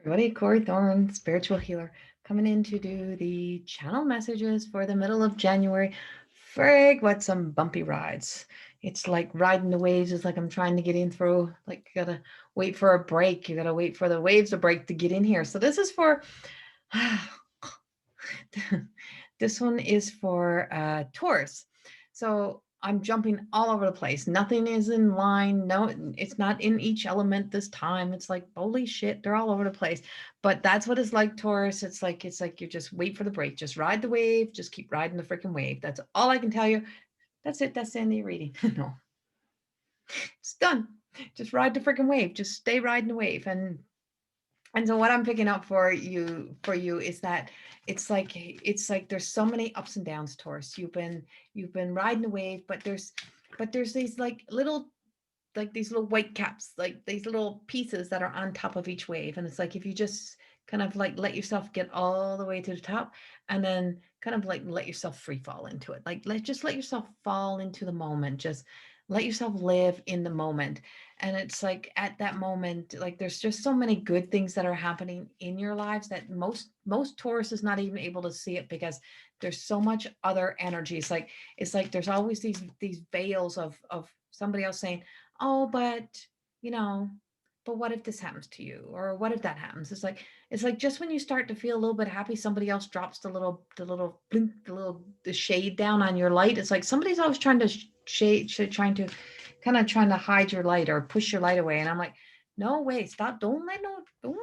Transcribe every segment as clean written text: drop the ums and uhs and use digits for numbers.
Everybody, Corrie Thorne, spiritual healer, coming in to do the channel messages for the middle of January. Frig, what some bumpy rides. It's like riding the waves. It's like I'm trying to get in through, like you gotta wait for a break. You gotta wait for the waves to break to get in here. So this is for, this one is for Taurus. So I'm jumping all over the place. Nothing is in line. No, it's not in each element this time. It's like, holy shit, they're all over the place. But that's what it's like, Taurus. It's like you just wait for the break. Just ride the wave. Just keep riding the freaking wave. That's all I can tell you. That's it. That's the end of your reading. No, it's done. Just ride the freaking wave. Just stay riding the wave. And so what I'm picking up for you is that it's like there's so many ups and downs, Taurus. You've been riding the wave, but there's these these little white caps, like these little pieces that are on top of each wave. And it's like if you just kind of like let yourself get all the way to the top and then kind of like let yourself free fall into it. Like let yourself fall into the moment. Just let yourself live in the moment. And it's like at that moment, like there's just so many good things that are happening in your lives that most Taurus is not even able to see it because there's so much other energy. It's like there's always these veils of somebody else saying, oh, you know, but what if this happens to you? Or what if that happens? It's like just when you start to feel a little bit happy, somebody else drops the little blink, the shade down on your light. It's like somebody's always trying to trying to trying to hide your light or push your light away. And I'm like, no way, stop. Don't let nobody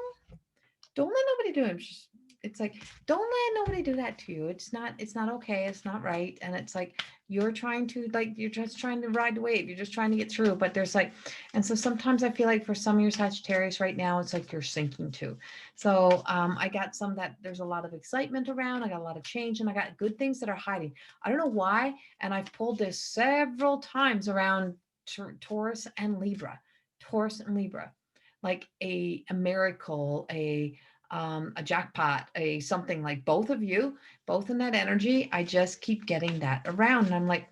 do it. It's like, don't let nobody do that to you. It's not okay. It's not right. And it's like, you're just trying to ride the wave. You're just trying to get through. But there's like, and so sometimes I feel like for some of your Sagittarius right now, it's like you're sinking too. So I got some that there's a lot of excitement around. I got a lot of change and I got good things that are hiding. I don't know why. And I've pulled this several times around Taurus and Libra, Taurus and Libra, like a miracle, a jackpot, a something, like both of you, both in that energy. I just keep getting that around. And I'm like,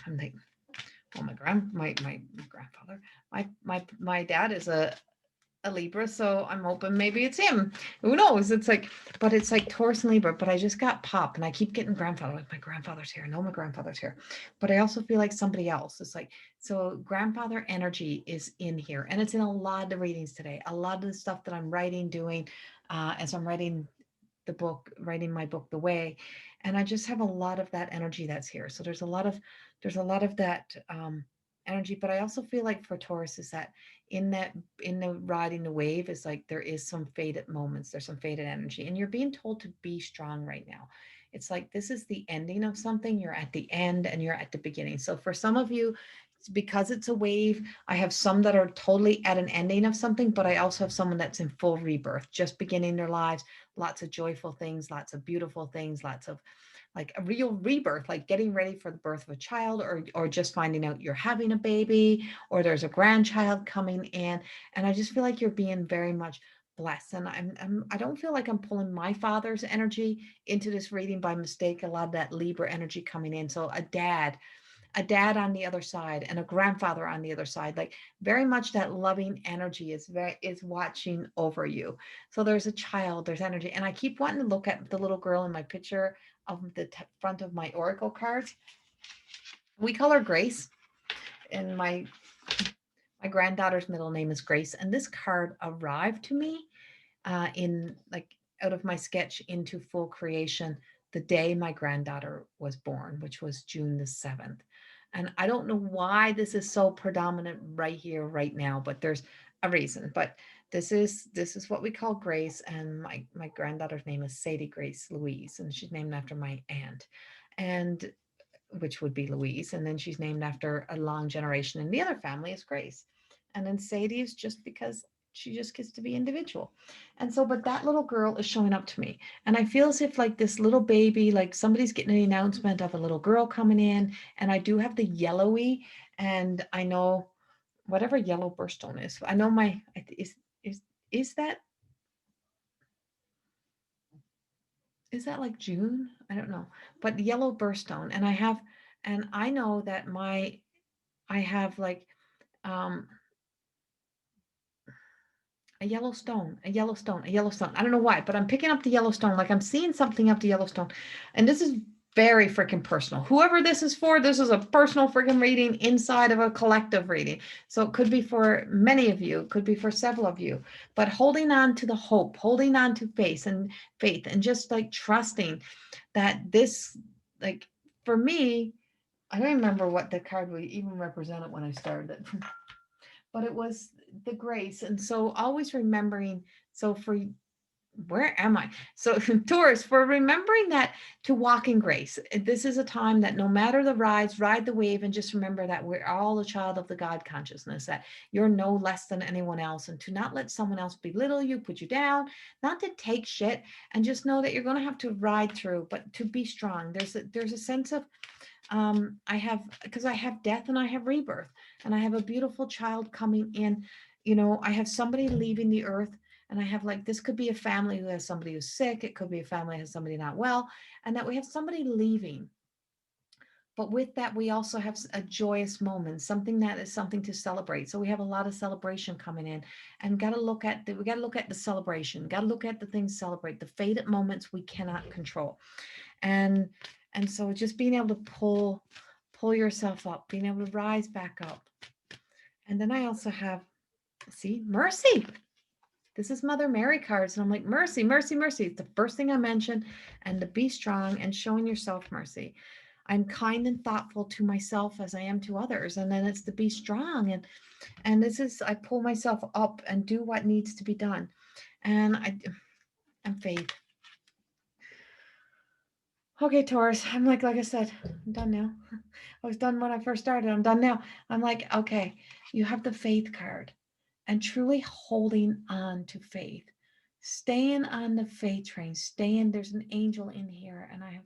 well, my grandfather, my dad is a Libra, so I'm hoping maybe it's him. Who knows? But it's like Taurus and Libra, but I just got pop and I keep getting grandfather. Like my grandfather's here. No, my grandfather's here. But I also feel like somebody else. It's like, so grandfather energy is in here. And it's in a lot of the readings today. A lot of the stuff that I'm writing, doing as I'm writing writing my book, The Way. And I just have a lot of that energy that's here. So there's a lot of that energy. But I also feel like for Taurus is that in that in the riding the wave is like there is some faded moments, there's some faded energy, and you're being told to be strong right now. It's like this is the ending of something. You're at the end and you're at the beginning. So for some of you, because it's a wave, I have some that are totally at an ending of something, but I also have someone that's in full rebirth, just beginning their lives, lots of joyful things, lots of beautiful things, lots of like a real rebirth, like getting ready for the birth of a child, or just finding out you're having a baby, or there's a grandchild coming in. And I just feel like you're being very much blessed. And I don't feel like I'm pulling my father's energy into this reading by mistake. A lot of that Libra energy coming in. So a dad on the other side and a grandfather on the other side, like very much that loving energy is watching over you. So there's a child, there's energy. And I keep wanting to look at the little girl in my picture of the front of my oracle cards. We call her Grace, and my granddaughter's middle name is Grace. And this card arrived to me in like out of my sketch into full creation the day my granddaughter was born, which was June the 7th. And I don't know why this is so predominant right here, right now, but there's a reason. But this is what we call Grace, and my granddaughter's name is Sadie Grace Louise, and she's named after my aunt, and which would be Louise, and then she's named after a long generation in the other family is Grace. And then Sadie is just because she just gets to be individual. And so, but that little girl is showing up to me. And I feel as if like this little baby, like somebody's getting an announcement of a little girl coming in. And I do have the yellowy, and I know whatever yellow birthstone is. I know is is that is that like June? I don't know. But yellow birthstone. And I know that I have like um a yellow stone, a yellow stone, a yellow stone. I don't know why, but I'm picking up the yellow stone. Like I'm seeing something up the yellow stone. And this is very freaking personal. Whoever this is for, this is a personal freaking reading inside of a collective reading. So it could be for many of you, it could be for several of you, but holding on to the hope, holding on to faith, and just like trusting that this, like for me, I don't remember what the card would even represented when I started it, but it was the grace. And so always remembering, so for where am I? So Taurus, for remembering that to walk in grace. This is a time that no matter the rides, ride the wave, and just remember that we're all a child of the God consciousness, that you're no less than anyone else, and to not let someone else belittle you, put you down, not to take shit, and just know that you're going to have to ride through, but to be strong. There's a sense of I have, because I have death and I have rebirth, and I have a beautiful child coming in. I have somebody leaving the earth, and I have, like, this could be a family who has somebody who's sick, it could be a family who has somebody not well, and that we have somebody leaving. But with that, we also have a joyous moment, something that is something to celebrate. So we have a lot of celebration coming in, and we got to look at the celebration, got to look at the things celebrate, the faded moments we cannot control. And so just being able to pull yourself up, being able to rise back up. And then I also have, see, mercy. This is Mother Mary cards, and I'm like, mercy, mercy, mercy. It's the first thing I mentioned, and to be strong and showing yourself mercy. I'm kind and thoughtful to myself as I am to others, and then it's to be strong, and this is, I pull myself up and do what needs to be done, and I'm faith. Okay, Taurus. I'm like I said, I'm done now. I was done when I first started. I'm done now. I'm like, okay, you have the faith card, and truly holding on to faith, staying on the faith train, staying. There's an angel in here, and I have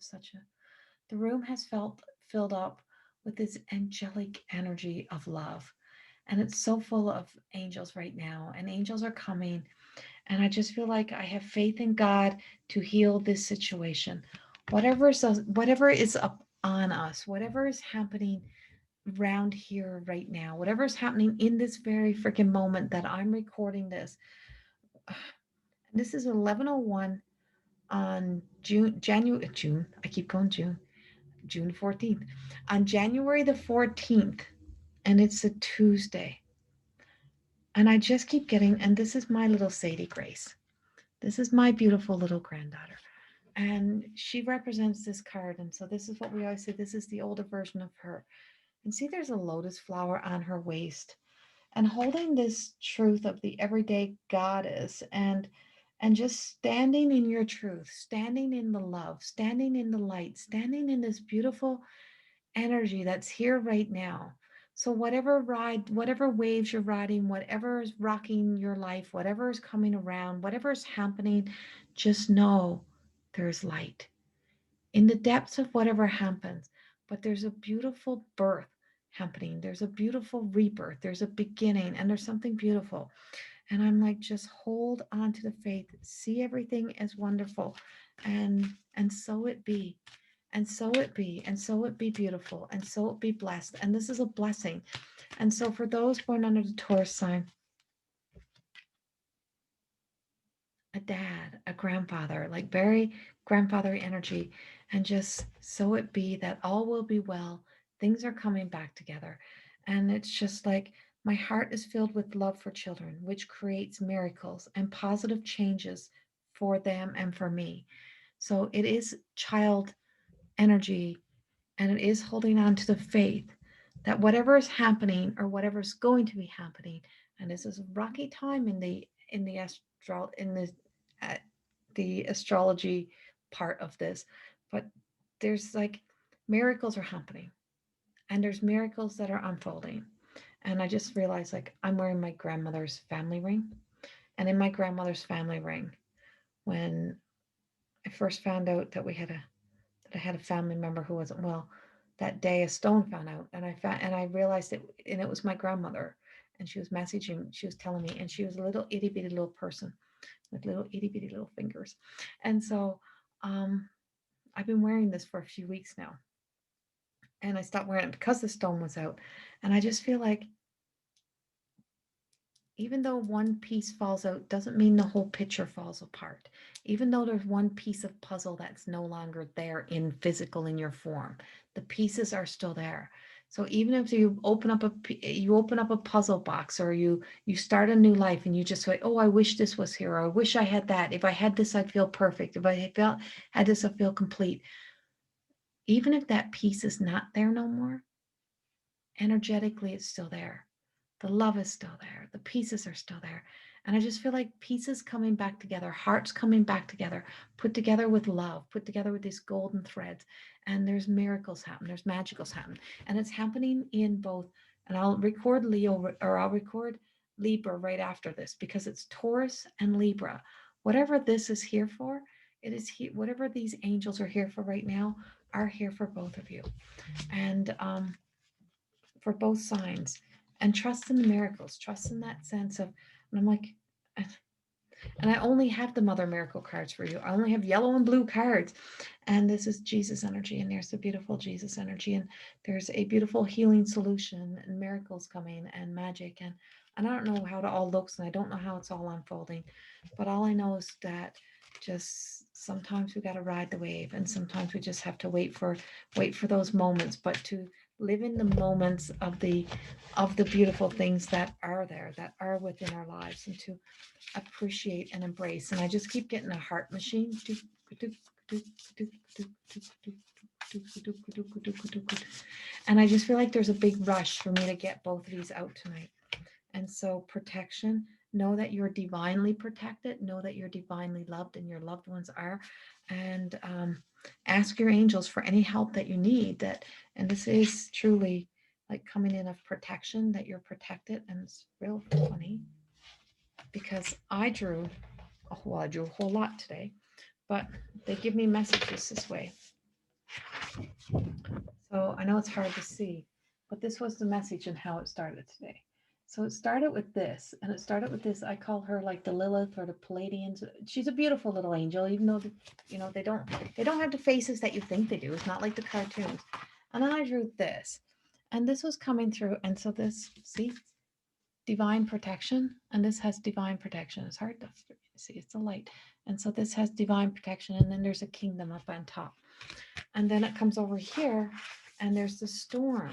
the room has felt filled up with this angelic energy of love. And it's so full of angels right now, and angels are coming. And I just feel like I have faith in God to heal this situation. Whatever is up on us, whatever is happening around here right now, whatever is happening in this very freaking moment that I'm recording this. This is 11:01 on June. I keep going June 14th. On January the 14th, and it's a Tuesday. And I just keep getting, and this is my little Sadie Grace. This is my beautiful little granddaughter. And she represents this card. And so this is what we always say, this is the older version of her. And see, there's a lotus flower on her waist, and holding this truth of the everyday goddess, and just standing in your truth, standing in the love, standing in the light, standing in this beautiful energy that's here right now. So whatever waves you're riding, whatever is rocking your life, whatever is coming around, whatever is happening, just know there's light in the depths of whatever happens. But there's a beautiful birth happening. There's a beautiful rebirth. There's a beginning, and there's something beautiful. And I'm like, just hold on to the faith. See everything as wonderful, and so it be. And so it be, and so it be beautiful, and so it be blessed. And this is a blessing. And so for those born under the Taurus sign, a dad, a grandfather, like very grandfather energy, and just so it be that all will be well. Things are coming back together. And it's just like my heart is filled with love for children, which creates miracles and positive changes for them and for me. So it is child energy, and it is holding on to the faith that whatever is happening or whatever is going to be happening, and this is a rocky time uh, the astrology part of this, but there's like miracles are happening, and there's miracles that are unfolding. And I just realized, like, I'm wearing my grandmother's family ring, and in my grandmother's family ring, when I first found out that I had a family member who wasn't well, that day a stone found out, and I realized it, and it was my grandmother, and she was messaging, she was telling me, and she was a little itty bitty little person with little itty bitty little fingers. And so I've been wearing this for a few weeks now, and I stopped wearing it because the stone was out. And I just feel like even though one piece falls out, doesn't mean the whole picture falls apart. Even though there's one piece of puzzle that's no longer there in physical in your form, the pieces are still there. So even if you open up a puzzle box, or you start a new life and you just say, oh, I wish this was here, or I wish I had that. If I had this, I'd feel perfect. If I had this, I'd feel complete. Even if that piece is not there no more, energetically it's still there. The love is still there. The pieces are still there. And I just feel like pieces coming back together, hearts coming back together, put together with love, put together with these golden threads. And there's miracles happen. There's magicals happen. And it's happening in both. And I'll record Leo, or I'll record Libra right after this, because it's Taurus and Libra. Whatever this is here for, it is here. Whatever these angels are here for right now are here for both of you. And for both signs, and trust in the miracles, trust in that sense of, and I'm like, and I only have the mother miracle cards for you. I only have yellow and blue cards. And this is Jesus energy. And there's the beautiful Jesus energy. And there's a beautiful healing solution and miracles coming and magic. And I don't know how it all looks, and I don't know how it's all unfolding. But all I know is that just sometimes we got to ride the wave, and sometimes we just have to wait for those moments, but to live in the moments of the beautiful things that are there, that are within our lives, and to appreciate and embrace. And I just keep getting a heart machine. And I just feel like there's a big rush for me to get both of these out tonight. And so, protection, know that you're divinely protected, know that you're divinely loved, and your loved ones are. And ask your angels for any help that you need. And this is truly like coming in of protection, that you're protected. And it's real funny because I drew a whole lot today, but they give me messages this way. So I know it's hard to see, but this was the message and how it started today. So it started with this, and it started with this. I call her like the Lilith or the Palladians. She's a beautiful little angel, even though they don't have the faces that you think they do. It's not like the cartoons. And then I drew this, and this was coming through, and so this, see, divine protection, and this has divine protection. It's hard to see, it's a light. And so this has divine protection, and then there's a kingdom up on top. And then it comes over here, and there's the storm,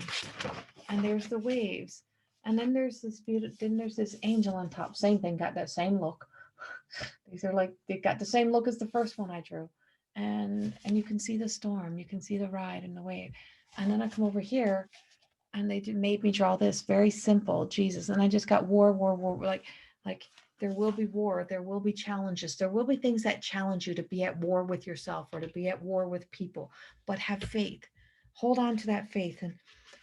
and there's the waves, and then there's this beautiful, then there's this angel on top. Same thing, got that same look. These are like, they got the same look as the first one I drew. And you can see the storm, you can see the ride and the wave. And then I come over here, and they made me draw this very simple Jesus. And I just got war, like there will be war, there will be challenges, there will be things that challenge you to be at war with yourself or to be at war with people, but have faith. Hold on to that faith.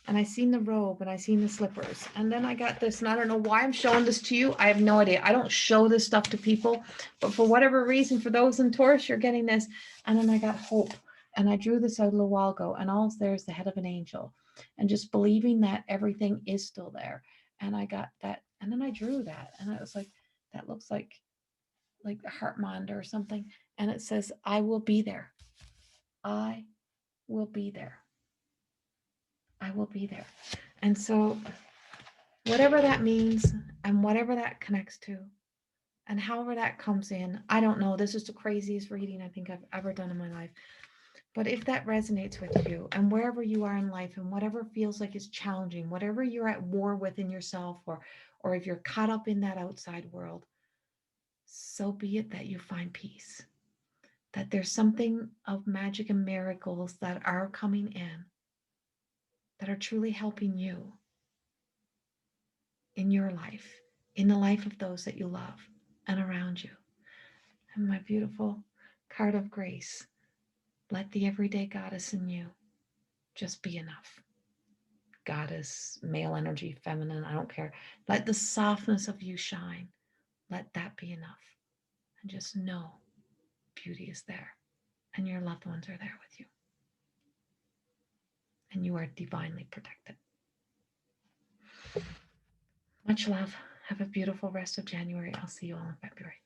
And I seen the robe, and I seen the slippers, and then I got this, and I don't know why I'm showing this to you. I have no idea. I don't show this stuff to people, but for whatever reason, for those in Taurus, you're getting this. And then I got hope, and I drew this out a little while ago, and all there is the head of an angel, and just believing that everything is still there. And I got that, and then I drew that, and I was like, that looks like a heart monitor or something, and it says, I will be there. I will be there. I will be there. And so whatever that means, and whatever that connects to, and however that comes in, I don't know. This is the craziest reading I think I've ever done in my life. But if that resonates with you, and wherever you are in life, and whatever feels like is challenging, whatever you're at war within yourself, or if you're caught up in that outside world, so be it that you find peace. That there's something of magic and miracles that are coming in, that are truly helping you in your life, in the life of those that you love and around you. And my beautiful card of grace, let the everyday goddess in you just be enough. Goddess, male energy, feminine, I don't care. Let the softness of you shine. Let that be enough. And just know beauty is there, and your loved ones are there with you. And you are divinely protected. Much love. Have a beautiful rest of January. I'll see you all in February.